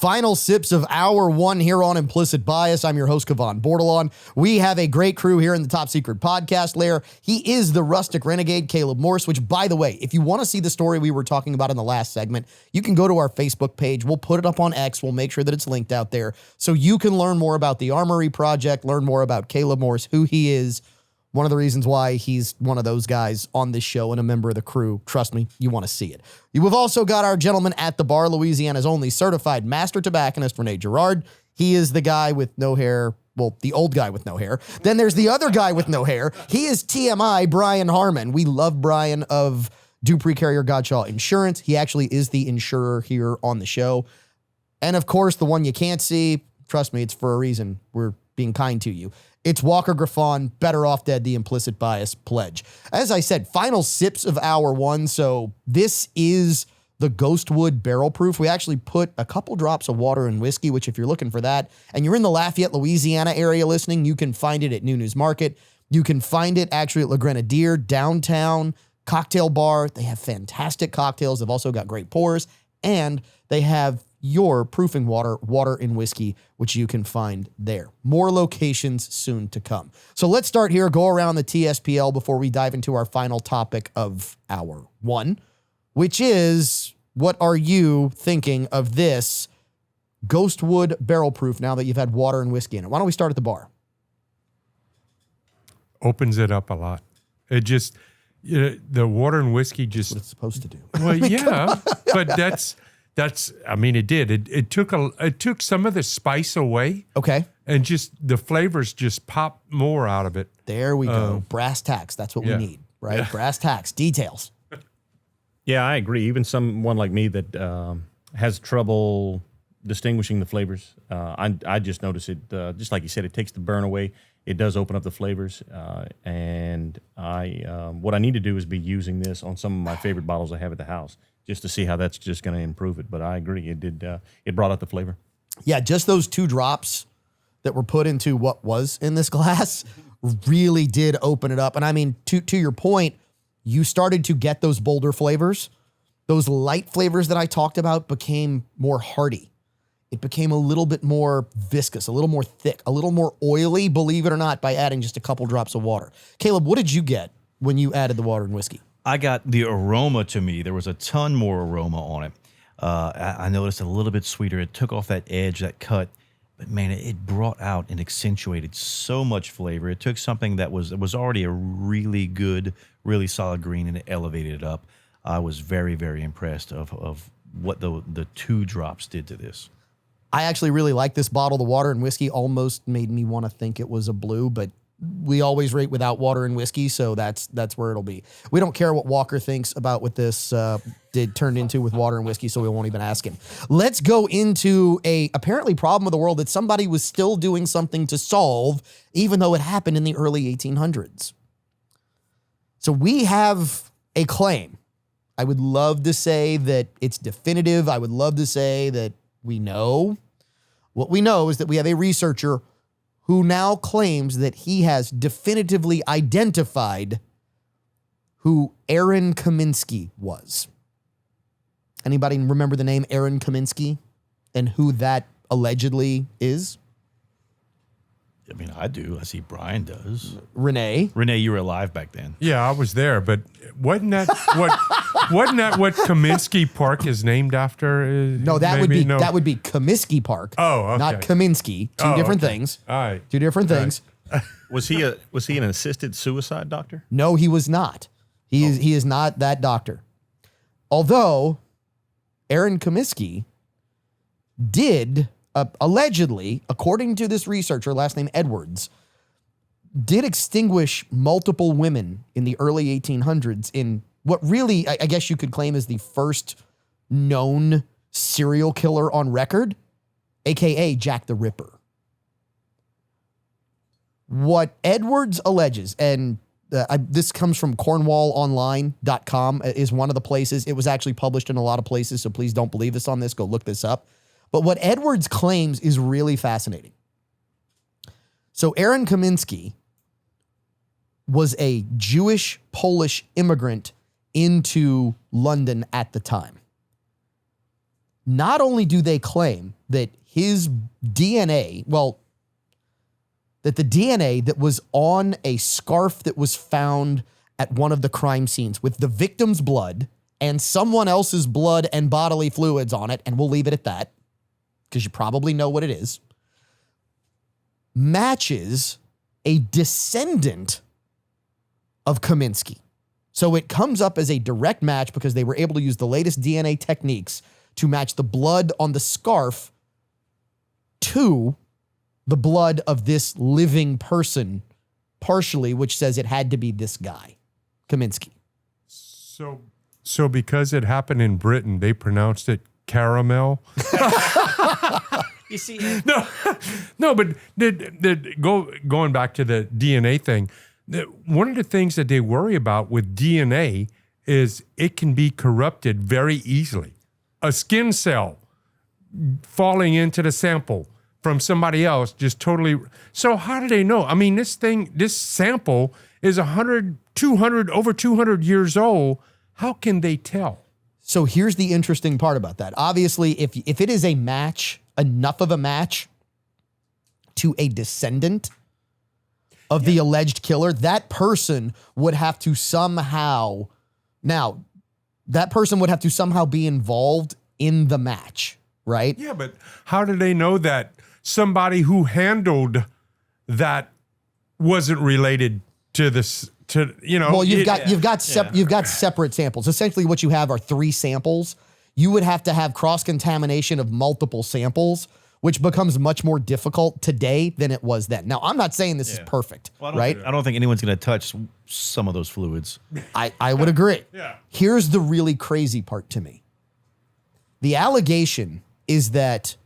Final sips of hour one here on Implicit Bias. I'm your host, Kevon Bordelon. We have a great crew here in the Top Secret Podcast lair. He is the rustic renegade, Caleb Morse, which, by the way, if you want to see the story we were talking about in the last segment, you can go to our Facebook page. We'll put it up on X. We'll make sure that it's linked out there so you can learn more about the Armory Project, learn more about Caleb Morse, who he is. One of the reasons why he's one of those guys on this show and a member of the crew. Trust me, you want to see it. You've also got our gentleman at the bar, Louisiana's only certified master tobacconist, Rene Girard. He is the guy with no hair. Well, the old guy with no hair. Then there's the other guy with no hair. He is TMI, Brian Harmon. We love Brian of Dupree Carrier Godshaw Insurance. He actually is the insurer here on the show. And of course, the one you can't see, trust me, it's for a reason. We're being kind to you. It's Walker Griffon, Better Off Dead, the Implicit Bias Pledge. As I said, final sips of hour one. So this is the Ghostwood Barrel Proof. We actually put a couple drops of water and whiskey, which if you're looking for that, and you're in the Lafayette, Louisiana area listening, you can find it at New News Market. You can find it actually at Le Grenadier, downtown cocktail bar. They have fantastic cocktails. They've also got great pours, and they have your proofing water and whiskey, which you can find there. More locations soon to come. So let's start here, go around the TSPL before we dive into our final topic of hour one, which is, what are you thinking of this Ghostwood Barrel Proof now that you've had water and whiskey in it? Why don't we start at the bar? Opens it up a lot. It just, the water and whiskey just... That's what it's supposed to do. Well, yeah, but that's, I mean, it did. It took some of the spice away. Okay. And just the flavors just pop more out of it. There we go. Brass tacks. That's what we need, right? Yeah. Brass tacks. Details. Yeah, I agree. Even someone like me that has trouble distinguishing the flavors, I just notice it, just like you said, it takes the burn away. It does open up the flavors. And what I need to do is be using this on some of my favorite bottles I have at the house, just to see how that's just going to improve it. But I agree, it did. It brought out the flavor. Yeah, just those 2 drops that were put into what was in this glass really did open it up. And I mean, to your point, you started to get those bolder flavors. Those light flavors that I talked about became more hearty. It became a little bit more viscous, a little more thick, a little more oily, believe it or not, by adding just a couple drops of water. Caleb, what did you get when you added the water and whiskey? I got the aroma to me. There was a ton more aroma on it. I noticed a little bit sweeter. It took off that edge, that cut. But, man, it brought out and accentuated so much flavor. It took something that was already a really good, really solid green, and it elevated it up. I was very, very impressed of what the 2 drops did to this. I actually really like this bottle. The water and whiskey almost made me want to think it was a blue, but we always rate without water and whiskey, so that's where it'll be. We don't care what Walker thinks about what this turned into with water and whiskey, so we won't even ask him. Let's go into a apparently problem of the world that somebody was still doing something to solve, even though it happened in the early 1800s. So we have a claim. I would love to say that it's definitive. I would love to say that we know. What we know is that we have a researcher who now claims that he has definitively identified who Aaron Kaminsky was. Anybody remember the name Aaron Kaminsky and who that allegedly is? I mean, I do. I see Brian does. Renee, you were alive back then. Yeah, I was there, but wasn't that what Kaminsky Park is named after? No, that would be Comiskey Park. Oh, okay. Not Kaminsky. Two different things. All right. Two different things. Was he an assisted suicide doctor? No, he was not. He is not that doctor. Although Aaron Kaminsky did allegedly, according to this researcher, last name Edwards, did extinguish multiple women in the early 1800s in what really, I guess you could claim is the first known serial killer on record, aka Jack the Ripper. What Edwards alleges, and this comes from cornwallonline.com, is one of the places. It was actually published in a lot of places, so please don't believe us on this. Go look this up. But what Edwards claims is really fascinating. So Aaron Kaminsky was a Jewish Polish immigrant into London at the time. Not only do they claim that his DNA, that the DNA that was on a scarf that was found at one of the crime scenes with the victim's blood and someone else's blood and bodily fluids on it, and we'll leave it at that because you probably know what it is, matches a descendant of Kaminsky. So it comes up as a direct match because they were able to use the latest DNA techniques to match the blood on the scarf to the blood of this living person, partially, which says it had to be this guy, Kaminsky. So because it happened in Britain, they pronounced it caramel. You see, No, but going back to the DNA thing, one of the things that they worry about with DNA is it can be corrupted very easily. A skin cell falling into the sample from somebody else just totally. So how do they know? I mean, this sample is 100, 200, over 200 years old. How can they tell? So here's the interesting part about that. Obviously, if it is a match, enough of a match to a descendant of the alleged killer, that person would have to somehow, be involved in the match, right? Yeah, but how do they know that somebody who handled that wasn't related to this? Well, you've got separate samples. Essentially, what you have are 3 samples. You would have to have cross-contamination of multiple samples, which becomes much more difficult today than it was then. Now, I'm not saying this is perfect, right? I don't think anyone's going to touch some of those fluids. I would agree. Yeah. Here's the really crazy part to me. The allegation is that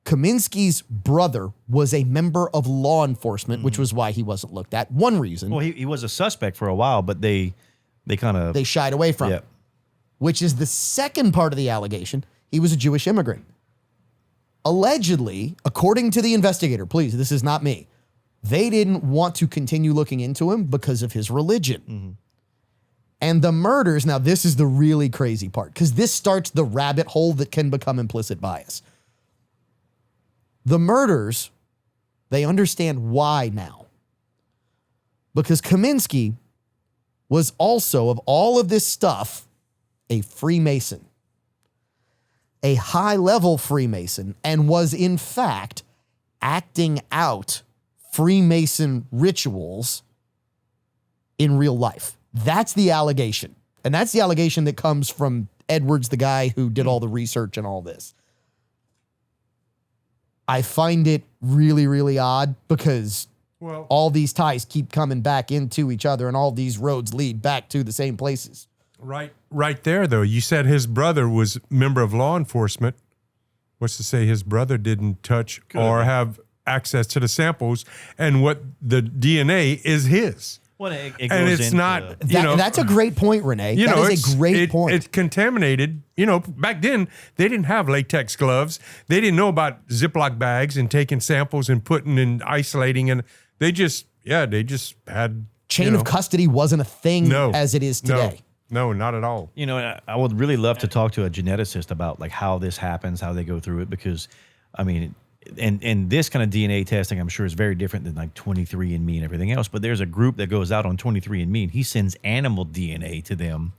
Kaminsky's brother was a member of law enforcement, which was why he wasn't looked at. One reason. Well, he was a suspect for a while, but they shied away from it. Which is the second part of the allegation. He was a Jewish immigrant. Allegedly, according to the investigator, please, this is not me, they didn't want to continue looking into him because of his religion. Mm-hmm. And the murders, now this is the really crazy part, because this starts the rabbit hole that can become implicit bias. The murders, they understand why now. Because Kaminsky was also, of all of this stuff, a Freemason. A high-level Freemason, and was, in fact, acting out Freemason rituals in real life. That's the allegation. And that's the allegation that comes from Edwards, the guy who did all the research and all this. I find it really, really odd because all these ties keep coming back into each other and all these roads lead back to the same places. Right there, though. You said his brother was a member of law enforcement. What's to say his brother didn't touch or have access to the samples, and what the DNA is his. Well, it goes and it's into, not, that's a great point, Renee. That is a great point. It's contaminated. Back then, they didn't have latex gloves. They didn't know about Ziploc bags and taking samples and putting and isolating. And they just had... Chain of custody wasn't a thing as it is today. No, not at all. I would really love to talk to a geneticist about like how this happens, how they go through it, because, I mean... And this kind of DNA testing, I'm sure, is very different than like 23andMe and everything else. But there's a group that goes out on 23andMe, and he sends animal DNA to them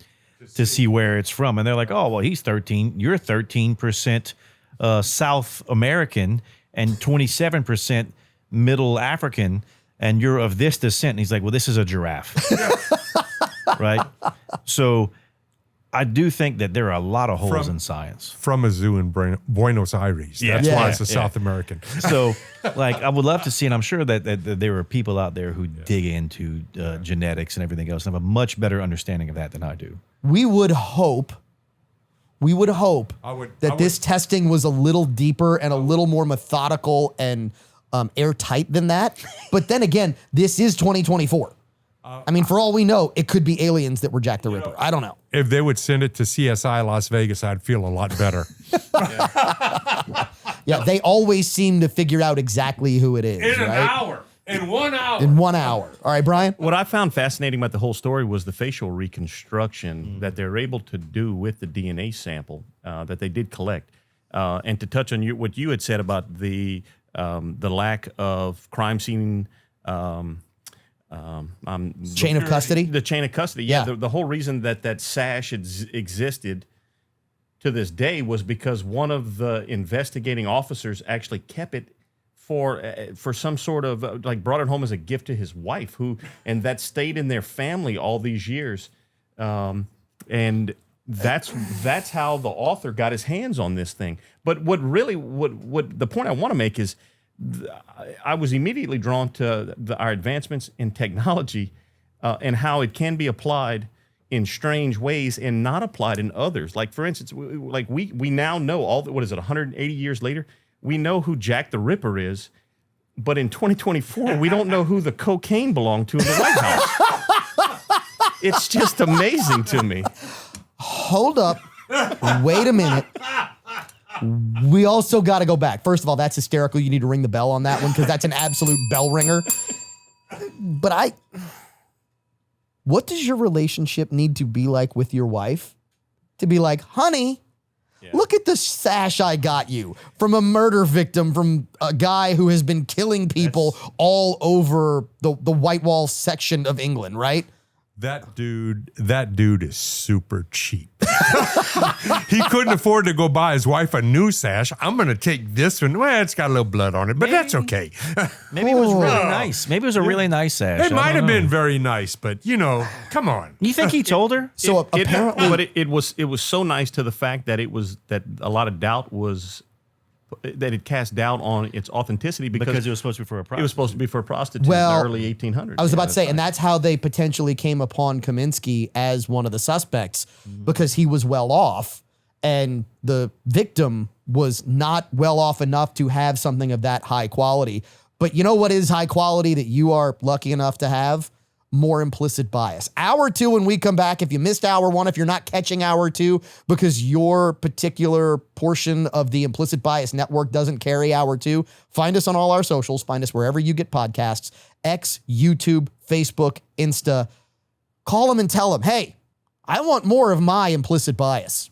to see where it's from. And they're like, oh, well, you're 13% South American and 27% Middle African, and you're of this descent. And he's like, well, this is a giraffe. Right? So I do think that there are a lot of holes in science. From a zoo in Buenos Aires. That's why it's a South American. So, like, I would love to see, and I'm sure that there are people out there who dig into genetics and everything else and have a much better understanding of that than I do. We would hope that this testing was a little deeper and a little more methodical and airtight than that. But then again, this is 2024. I mean, for all we know, it could be aliens that were Jack the Ripper. I don't know. If they would send it to CSI Las Vegas, I'd feel a lot better. Yeah, they always seem to figure out exactly who it is. In an hour. In 1 hour. In 1 hour. All right, Brian? What I found fascinating about the whole story was the facial reconstruction that they're able to do with the DNA sample that they did collect. And to touch on what you had said about the lack of crime scene. Chain of custody? The chain of custody. Yeah. Yeah. The whole reason that sash existed to this day was because one of the investigating officers actually kept it for some sort of like brought it home as a gift to his wife, and that stayed in their family all these years. And that's how the author got his hands on this thing. But what the point I want to make is, I was immediately drawn to our advancements in technology and how it can be applied in strange ways and not applied in others. Like, for instance, we now know what is it, 180 years later, we know who Jack the Ripper is, but in 2024, we don't know who the cocaine belonged to in the White House. It's just amazing to me. Hold up. Wait a minute. We also got to go back. First of all, that's hysterical. You need to ring the bell on that one because that's an absolute bell ringer. But what does your relationship need to be like with your wife to be like, honey, look at the sash I got you from a murder victim, from a guy who has been killing people all over the Whitewall section of England, right? That dude is super cheap. He couldn't afford to go buy his wife a new sash. I'm going to take this one. Well, it's got a little blood on it, but that's okay. Maybe it was really nice. Maybe it was a really nice sash. It might have been very nice, but come on. You think he told her? So apparently, but it was so nice to the fact that that a lot of doubt was. That it cast doubt on its authenticity because it was supposed to be for a prostitute. It was supposed to be for a prostitute Well, in the early 1800s. I was about to say, and that's how they potentially came upon Kaminsky as one of the suspects because he was well off and the victim was not well off enough to have something of that high quality. But you know what is high quality that you are lucky enough to have? More implicit bias. Hour 2 when we come back. If you missed hour 1, if you're not catching hour 2 because your particular portion of the Implicit Bias Network doesn't carry hour 2, find us on all our socials. Find us wherever you get podcasts. X, YouTube, Facebook, Insta. Call them and tell them, hey, I want more of my implicit bias.